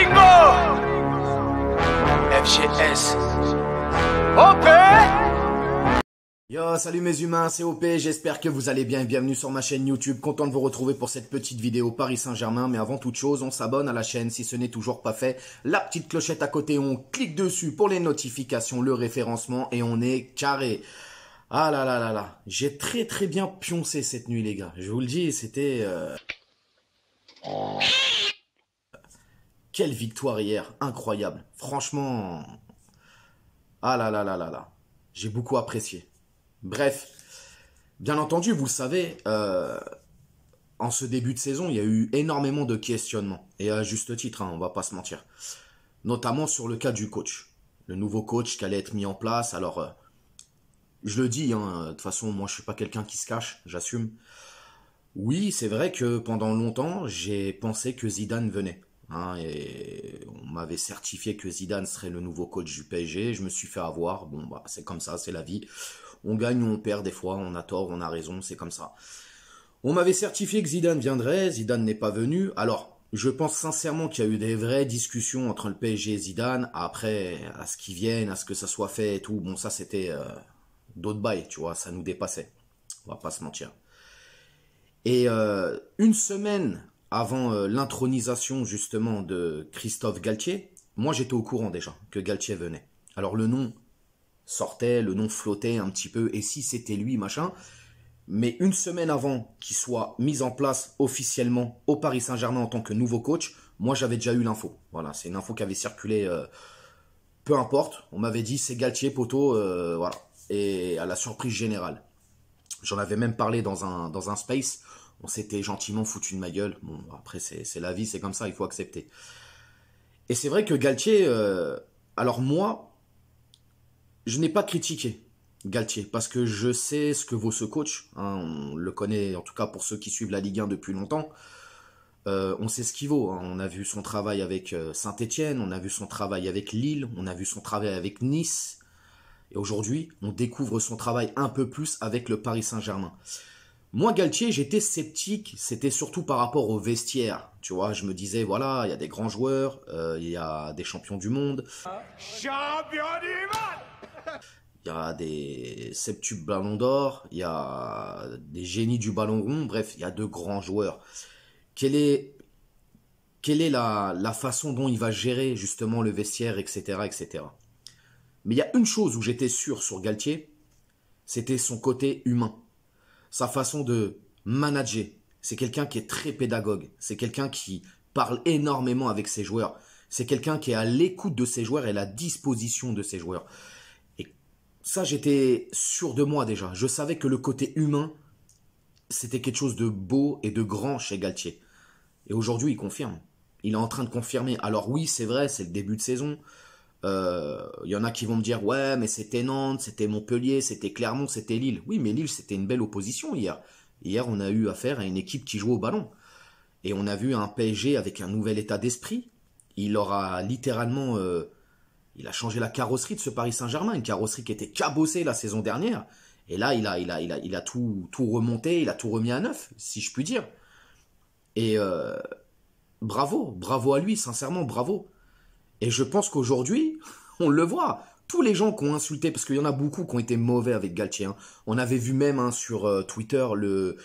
Bingo! FGS. OP! Yo, salut mes humains, c'est OP, j'espère que vous allez bien et bienvenue sur ma chaîne YouTube. Content de vous retrouver pour cette petite vidéo Paris Saint-Germain. Mais avant toute chose, on s'abonne à la chaîne si ce n'est toujours pas fait. La petite clochette à côté, on clique dessus pour les notifications, le référencement et on est carré. Ah là là là là, j'ai très bien pioncé cette nuit les gars. Je vous le dis, c'était... Quelle victoire hier, incroyable. Franchement... Ah là là là là là, j'ai beaucoup apprécié. Bref, bien entendu, vous le savez, en ce début de saison, il y a eu énormément de questionnements. Et à juste titre, hein, on va pas se mentir. Notamment sur le cas du coach. Le nouveau coach qui allait être mis en place. Alors, je le dis, hein, de toute façon, moi je suis pas quelqu'un qui se cache, j'assume. Oui, c'est vrai que pendant longtemps, j'ai pensé que Zidane venait. Hein, et on m'avait certifié que Zidane serait le nouveau coach du PSG. Je me suis fait avoir. Bon, bah, c'est comme ça, c'est la vie. On gagne ou on perd des fois, on a tort, on a raison, c'est comme ça. On m'avait certifié que Zidane viendrait, Zidane n'est pas venu. Alors, je pense sincèrement qu'il y a eu des vraies discussions entre le PSG et Zidane. Après, à ce qu'ils viennent, à ce que ça soit fait et tout, bon, ça c'était d'autres bails, tu vois, ça nous dépassait. On va pas se mentir. Et une semaine avant l'intronisation justement de Christophe Galtier, moi j'étais au courant déjà que Galtier venait. Alors le nom sortait, le nom flottait un petit peu, et si c'était lui, machin. Mais une semaine avant qu'il soit mis en place officiellement au Paris Saint-Germain en tant que nouveau coach, moi j'avais déjà eu l'info. Voilà, c'est une info qui avait circulé, peu importe. On m'avait dit c'est Galtier, poteau, voilà. Et à la surprise générale. J'en avais même parlé dans un space. On s'était gentiment foutu de ma gueule. Bon, après, c'est la vie, c'est comme ça, il faut accepter. Et c'est vrai que Galtier... alors moi, je n'ai pas critiqué Galtier, parce que je sais ce que vaut ce coach. Hein, on le connaît, en tout cas pour ceux qui suivent la Ligue 1 depuis longtemps. On sait ce qu'il vaut. Hein. On a vu son travail avec Saint-Etienne, on a vu son travail avec Lille, on a vu son travail avec Nice. Et aujourd'hui, on découvre son travail un peu plus avec le Paris Saint-Germain. Moi, Galtier, j'étais sceptique, c'était surtout par rapport au vestiaire. Tu vois, je me disais, voilà, il y a des grands joueurs, il y a des champions du monde. Champion du monde! Il y a des septuple ballons d'or, il y a des génies du ballon rond, bref, il y a de grands joueurs. Quelle est la façon dont il va gérer justement le vestiaire, etc., etc. Mais il y a une chose où j'étais sûr sur Galtier, c'était son côté humain. Sa façon de manager. C'est quelqu'un qui est très pédagogue. C'est quelqu'un qui parle énormément avec ses joueurs. C'est quelqu'un qui est à l'écoute de ses joueurs et à la disposition de ses joueurs. Et ça, j'étais sûr de moi déjà. Je savais que le côté humain, c'était quelque chose de beau et de grand chez Galtier. Et aujourd'hui, il confirme. Il est en train de confirmer. Alors oui, c'est vrai, c'est le début de saison. Y en a qui vont me dire ouais mais c'était Nantes, c'était Montpellier, c'était Clermont, c'était Lille. Oui mais Lille c'était une belle opposition hier. Hier on a eu affaire à une équipe qui joue au ballon. Et on a vu un PSG avec un nouvel état d'esprit. Il aura littéralement il a changé la carrosserie de ce Paris Saint-Germain, une carrosserie qui était cabossée la saison dernière. Et là il a tout remonté, il a tout remis à neuf, si je puis dire. Et bravo à lui, sincèrement bravo. Et je pense qu'aujourd'hui, on le voit, tous les gens qui ont insulté, parce qu'il y en a beaucoup qui ont été mauvais avec Galtier. Hein. On avait vu même hein, sur Twitter le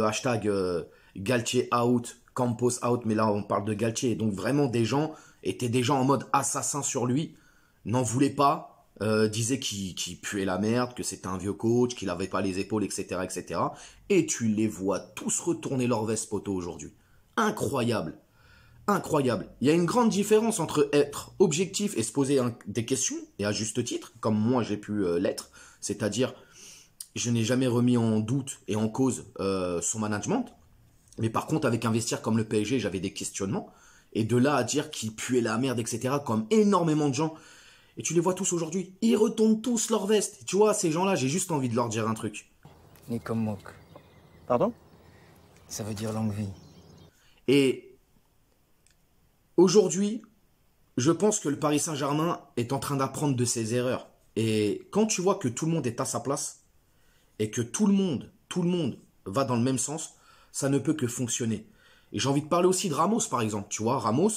hashtag Galtier out, Campos out, mais là on parle de Galtier. Donc vraiment des gens étaient déjà en mode assassin sur lui, n'en voulaient pas, disaient qu'il puait la merde, que c'était un vieux coach, qu'il n'avait pas les épaules, etc., etc. Et tu les vois tous retourner leur veste poteau aujourd'hui. Incroyable. Incroyable. Il y a une grande différence entre être objectif et se poser des questions, et à juste titre, comme moi j'ai pu l'être, c'est-à-dire je n'ai jamais remis en doute et en cause son management, mais par contre avec un vestiaire comme le PSG, j'avais des questionnements, et de là à dire qu'il puait la merde, etc., comme énormément de gens, et tu les vois tous aujourd'hui, ils retournent tous leur veste. Tu vois, ces gens-là, j'ai juste envie de leur dire un truc. Ni comme moque. Pardon? Ça veut dire longue vie. Et aujourd'hui, je pense que le Paris Saint-Germain est en train d'apprendre de ses erreurs. Et quand tu vois que tout le monde est à sa place et que tout le monde va dans le même sens, ça ne peut que fonctionner. Et j'ai envie de parler aussi de Ramos, par exemple. Tu vois, Ramos,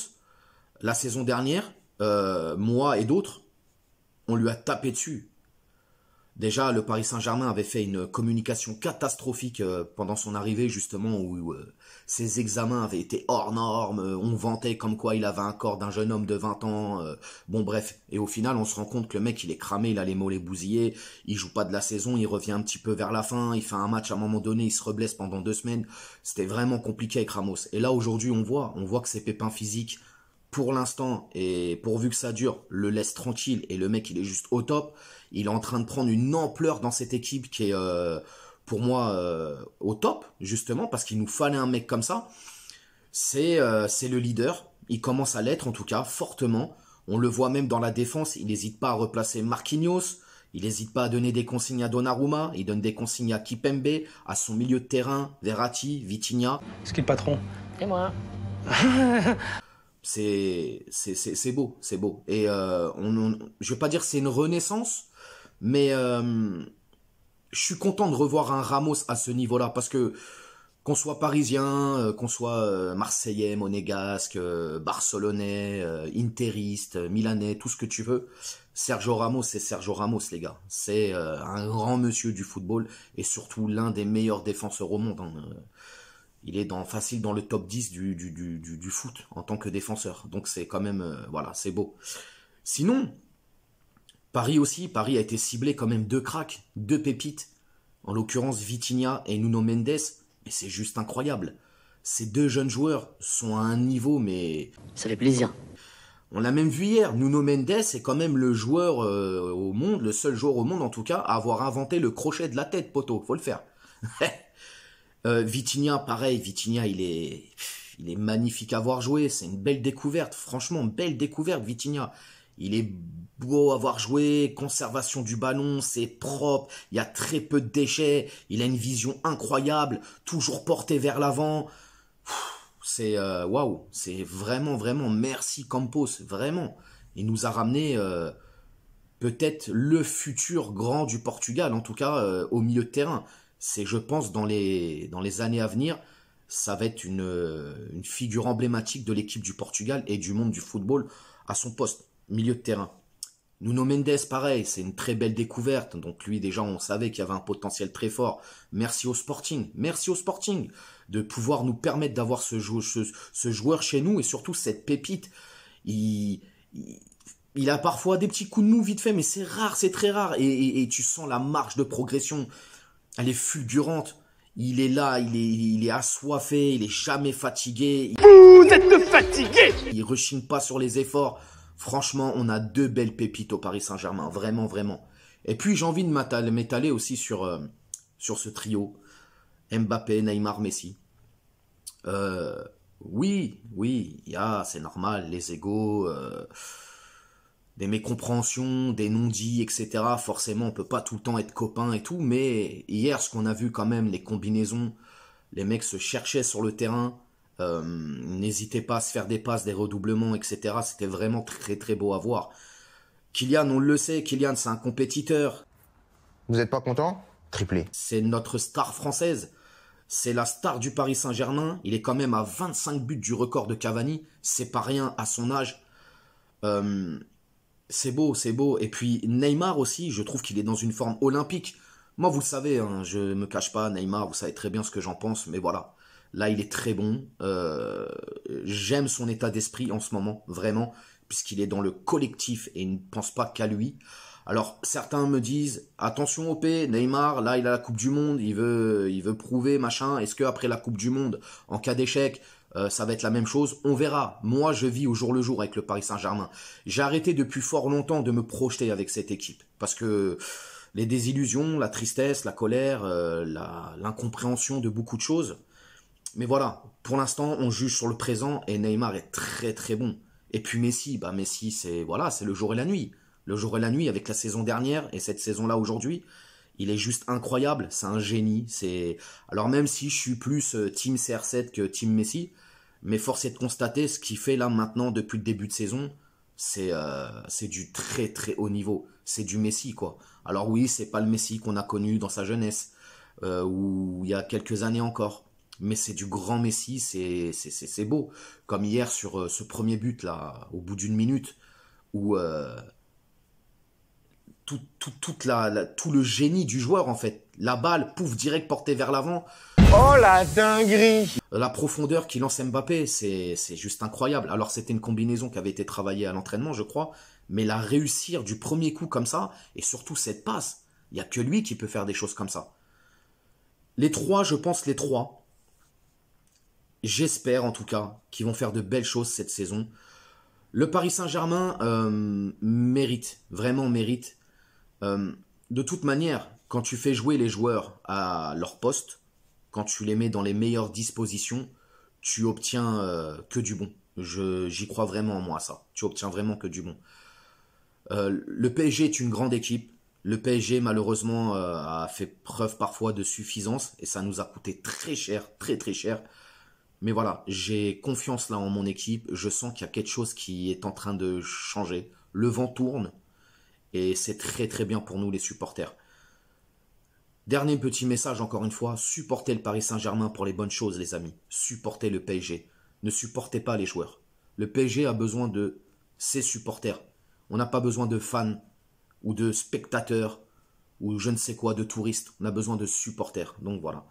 la saison dernière, moi et d'autres, on lui a tapé dessus. Déjà, le Paris Saint-Germain avait fait une communication catastrophique pendant son arrivée, justement, où ses examens avaient été hors normes, on vantait comme quoi il avait un corps d'un jeune homme de 20 ans, bon bref. Et au final, on se rend compte que le mec, il est cramé, il a les mollets bousillés, il joue pas de la saison, il revient un petit peu vers la fin, il fait un match à un moment donné, il se reblesse pendant 2 semaines. C'était vraiment compliqué avec Ramos. Et là, aujourd'hui, on voit que ses pépins physiques, pour l'instant, et pourvu que ça dure, le laisse tranquille, et le mec, il est juste au top. Il est en train de prendre une ampleur dans cette équipe qui est, pour moi, au top, justement, parce qu'il nous fallait un mec comme ça. C'est le leader. Il commence à l'être, en tout cas, fortement. On le voit même dans la défense. Il n'hésite pas à replacer Marquinhos. Il n'hésite pas à donner des consignes à Donnarumma. Il donne des consignes à Kipembe, à son milieu de terrain, Verratti, Vitinha. C'est qui le patron? Et moi? C'est beau, c'est beau. Et je vais pas dire que c'est une renaissance, mais je suis content de revoir un Ramos à ce niveau-là, parce que qu'on soit parisien, qu'on soit marseillais, monégasque, barcelonais, interiste, milanais, tout ce que tu veux, Sergio Ramos, c'est Sergio Ramos, les gars. C'est un grand monsieur du football, et surtout l'un des meilleurs défenseurs au monde, hein. Il est facile dans le top 10 du foot en tant que défenseur. Donc c'est quand même, voilà, c'est beau. Sinon, Paris a été ciblé quand même 2 cracks, 2 pépites. En l'occurrence, Vitinha et Nuno Mendes. Mais c'est juste incroyable. Ces 2 jeunes joueurs sont à un niveau, mais... Ça fait plaisir. On l'a même vu hier. Nuno Mendes est quand même le joueur au monde, le seul joueur au monde en tout cas, à avoir inventé le crochet de la tête, poteau. Faut le faire. Vitinha, pareil, Vitinha, il est magnifique à voir jouer, c'est une belle découverte, franchement, belle découverte, Vitinha. Il est beau à voir jouer, conservation du ballon, c'est propre, il y a très peu de déchets, il a une vision incroyable, toujours porté vers l'avant. C'est waouh, c'est vraiment, vraiment, merci Campos, vraiment. Il nous a ramené peut-être le futur grand du Portugal, en tout cas au milieu de terrain. C'est, je pense, dans les années à venir, ça va être une figure emblématique de l'équipe du Portugal et du monde du football à son poste, milieu de terrain. Nuno Mendes, pareil, c'est une très belle découverte. Donc lui, déjà, on savait qu'il y avait un potentiel très fort. Merci au Sporting de pouvoir nous permettre d'avoir ce joueur chez nous, et surtout cette pépite. Il a parfois des petits coups de mou vite fait, mais c'est rare, c'est très rare. Et tu sens la marge de progression. Elle est fulgurante. Il est là, il est assoiffé, il est jamais fatigué. Vous êtes fatigué. Il rechigne pas sur les efforts. Franchement, on a 2 belles pépites au Paris Saint-Germain, vraiment, vraiment. Et puis j'ai envie de m'étaler aussi sur ce trio. Mbappé, Neymar, Messi. Oui, c'est normal, les égos... des mécompréhensions, des non-dits, etc. Forcément, on peut pas tout le temps être copains et tout, mais hier, ce qu'on a vu quand même, les combinaisons, les mecs se cherchaient sur le terrain, n'hésitaient pas à se faire des passes, des redoublements, etc. C'était vraiment très très beau à voir. Kylian, on le sait, Kylian, c'est un compétiteur. Vous êtes pas content? Triplé. C'est notre star française. C'est la star du Paris Saint-Germain. Il est quand même à 25 buts du record de Cavani. C'est pas rien à son âge. C'est beau, c'est beau. Et puis Neymar aussi, je trouve qu'il est dans une forme olympique. Moi, vous le savez, hein, je me cache pas, Neymar, vous savez très bien ce que j'en pense, mais voilà. Là, il est très bon. J'aime son état d'esprit en ce moment, vraiment, puisqu'il est dans le collectif et il ne pense pas qu'à lui. Alors, certains me disent, attention OP, Neymar, là, il a la Coupe du Monde, il veut prouver, machin. Est-ce qu'après la Coupe du Monde, en cas d'échec, ça va être la même chose? On verra. Moi, je vis au jour le jour avec le Paris Saint-Germain. J'ai arrêté depuis fort longtemps de me projeter avec cette équipe. Parce que les désillusions, la tristesse, la colère, l'incompréhension de beaucoup de choses. Mais voilà, pour l'instant, on juge sur le présent et Neymar est très très bon. Et puis Messi, Messi, c'est le jour et la nuit. Le jour et la nuit avec la saison dernière et cette saison-là aujourd'hui. Il est juste incroyable, c'est un génie. Alors même si je suis plus team CR7 que team Messi, mais force est de constater ce qu'il fait là maintenant depuis le début de saison, c'est du très très haut niveau. C'est du Messi quoi. Alors oui, c'est pas le Messi qu'on a connu dans sa jeunesse, ou il y a quelques années encore. mais c'est du grand Messi, c'est beau. Comme hier sur ce premier but là, au bout d'une minute, où tout le génie du joueur en fait, la balle, pouf, direct portée vers l'avant. Oh la dinguerie! La profondeur qui lance Mbappé, c'est juste incroyable. Alors c'était une combinaison qui avait été travaillée à l'entraînement, je crois, mais la réussir du premier coup comme ça, et surtout cette passe, il n'y a que lui qui peut faire des choses comme ça. Les trois, je pense les trois, j'espère en tout cas, qu'ils vont faire de belles choses cette saison. Le Paris Saint-Germain mérite, vraiment mérite. De toute manière, quand tu fais jouer les joueurs à leur poste, quand tu les mets dans les meilleures dispositions, tu obtiens que du bon. J'y crois vraiment moi à ça. Tu obtiens vraiment que du bon. Le PSG est une grande équipe. Le PSG malheureusement a fait preuve parfois de suffisance et ça nous a coûté très cher, très très cher. Mais voilà, j'ai confiance là en mon équipe. Je sens qu'il y a quelque chose qui est en train de changer. Le vent tourne et c'est très très bien pour nous les supporters. Dernier petit message encore une fois, supportez le Paris Saint-Germain pour les bonnes choses les amis. Supportez le PSG. Ne supportez pas les joueurs. Le PSG a besoin de ses supporters. On n'a pas besoin de fans ou de spectateurs ou je ne sais quoi, de touristes. On a besoin de supporters. Donc voilà.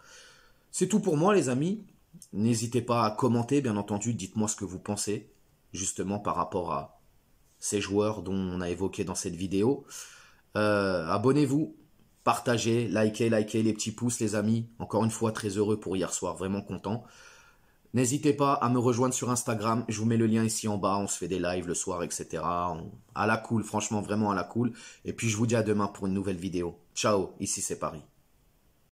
C'est tout pour moi les amis. N'hésitez pas à commenter, bien entendu. Dites-moi ce que vous pensez, justement par rapport à ces joueurs dont on a évoqué dans cette vidéo. Abonnez-vous, partagez, likez les petits pouces les amis. Encore une fois, très heureux pour hier soir, vraiment content. N'hésitez pas à me rejoindre sur Instagram, je vous mets le lien ici en bas, on se fait des lives le soir, etc. À la cool, franchement, vraiment à la cool. Et puis je vous dis à demain pour une nouvelle vidéo. Ciao, ici c'est Paris.